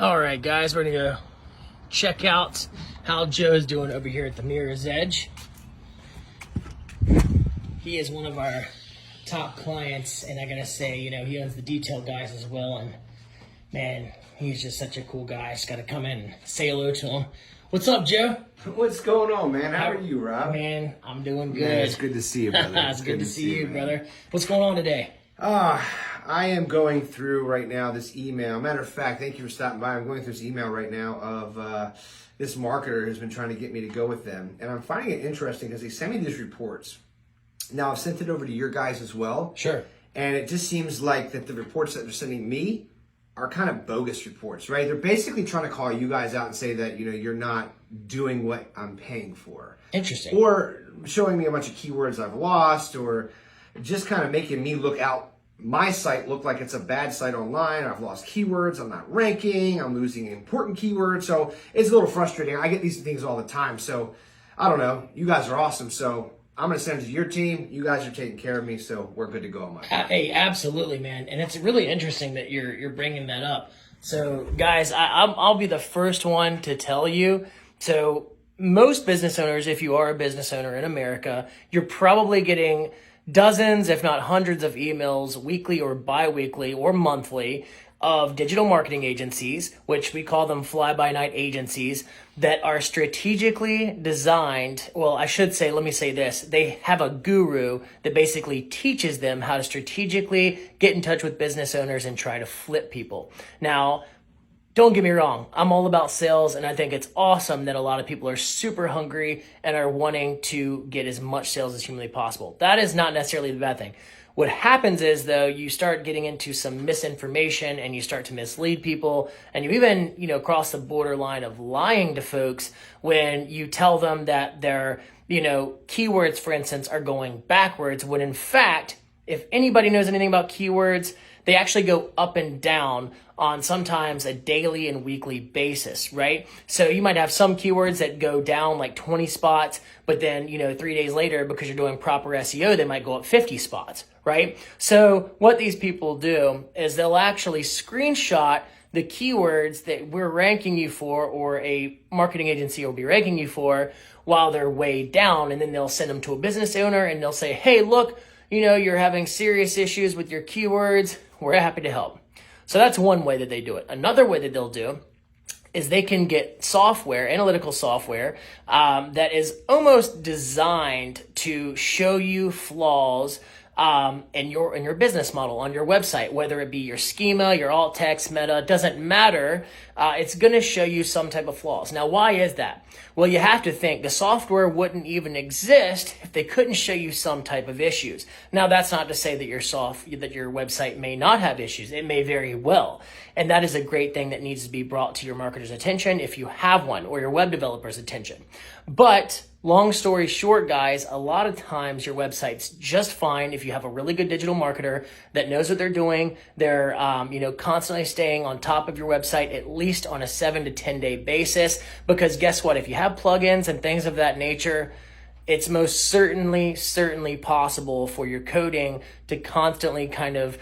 All right, guys, we're gonna go check out how Joe's doing over here at the Mirror's Edge. He is one of our top clients, and I gotta say, he owns the detail guys as well, and man, he's just such a cool guy. Just gotta come in and say hello to him. What's up, Joe? What's going on, man? How are you, Rob? Man, I'm doing good. Man, it's good to see you, brother. It's good to see you, brother. What's going on today? I am going through right now this email. Matter of fact, thank you for stopping by. I'm going through this email right now of this marketer who's been trying to get me to go with them. And I'm finding it interesting because they send me these reports. Now, I've sent it over to your guys as well. Sure. And it just seems like that the reports that they're sending me are kind of bogus reports, right? They're basically trying to call you guys out and say that, you're not doing what I'm paying for. Interesting. Or showing me a bunch of keywords I've lost, or just kind of making me my site look like it's a bad site online. I've lost keywords. I'm not ranking. I'm losing important keywords. So it's a little frustrating. I get these things all the time. So I don't know. You guys are awesome. So I'm going to send it to your team. You guys are taking care of me. So we're good to go on my part. Hey, absolutely, man. And it's really interesting that you're bringing that up. So guys, I'll be the first one to tell you. So most business owners, if you are a business owner in America, you're probably getting dozens, if not hundreds of emails weekly or bi-weekly or monthly of digital marketing agencies, which we call them fly-by-night agencies, that are strategically designed. Well, let me say this. They have a guru that basically teaches them how to strategically get in touch with business owners and try to flip people. Now, don't get me wrong, I'm all about sales, and I think it's awesome that a lot of people are super hungry and are wanting to get as much sales as humanly possible. That is not necessarily the bad thing. What happens is, though, you start getting into some misinformation and you start to mislead people, and you even, cross the borderline of lying to folks when you tell them that their, keywords, for instance, are going backwards, when in fact, if anybody knows anything about keywords, they actually go up and down on sometimes a daily and weekly basis, right? So you might have some keywords that go down like 20 spots, but then, 3 days later, because you're doing proper SEO, they might go up 50 spots, right? So what these people do is they'll actually screenshot the keywords that we're ranking you for, or a marketing agency will be ranking you for, while they're way down, and then they'll send them to a business owner and they'll say, hey, look, you're having serious issues with your keywords. We're happy to help. So that's one way that they do it. Another way that they'll do is they can get software, analytical software, that is almost designed to show you flaws in your business model on your website, whether it be your schema, your alt text, meta, doesn't matter. It's going to show you some type of flaws. Now, why is that? Well, you have to think the software wouldn't even exist if they couldn't show you some type of issues. Now, that's not to say that your website may not have issues. It may very well. And that is a great thing that needs to be brought to your marketer's attention if you have one, or your web developer's attention. But long story short, guys, a lot of times your website's just fine if you have a really good digital marketer that knows what they're doing. They're, constantly staying on top of your website, at least on a 7 to 10 day basis. Because guess what? If you have plugins and things of that nature, it's most certainly possible for your coding to constantly kind of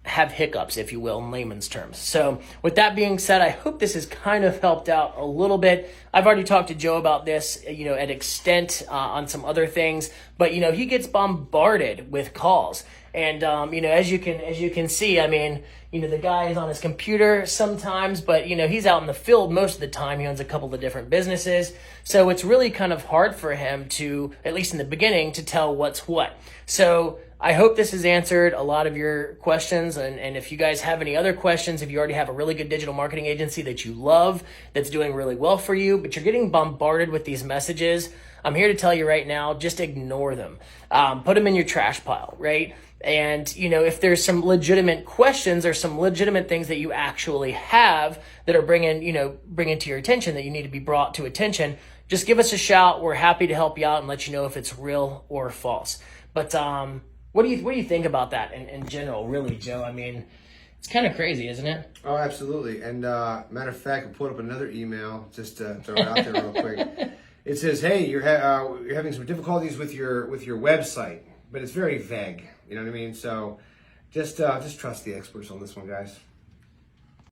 have hiccups, if you will, in layman's terms. So with that being said, I hope this has kind of helped out a little bit. I've already talked to Joe about this, at extent on some other things, but he gets bombarded with calls. And as you can see, the guy is on his computer sometimes, but he's out in the field most of the time. He owns a couple of different businesses. So it's really kind of hard for him to, at least in the beginning, to tell what's what. So I hope this has answered a lot of your questions. And if you guys have any other questions, if you already have a really good digital marketing agency that you love, that's doing really well for you, but you're getting bombarded with these messages, I'm here to tell you right now, just ignore them. Put them in your trash pile, right? And, if there's some legitimate questions or some legitimate things that you actually have that are bringing to your attention, that you need to be brought to attention, just give us a shout. We're happy to help you out and let you know if it's real or false. But what do you think about that in general, really, Joe? It's kind of crazy, isn't it? Oh, absolutely. And matter of fact, I pulled up another email just to throw it out there real quick. It says, hey, you're having some difficulties with your website, but it's very vague. You know what I mean? So just trust the experts on this one, guys.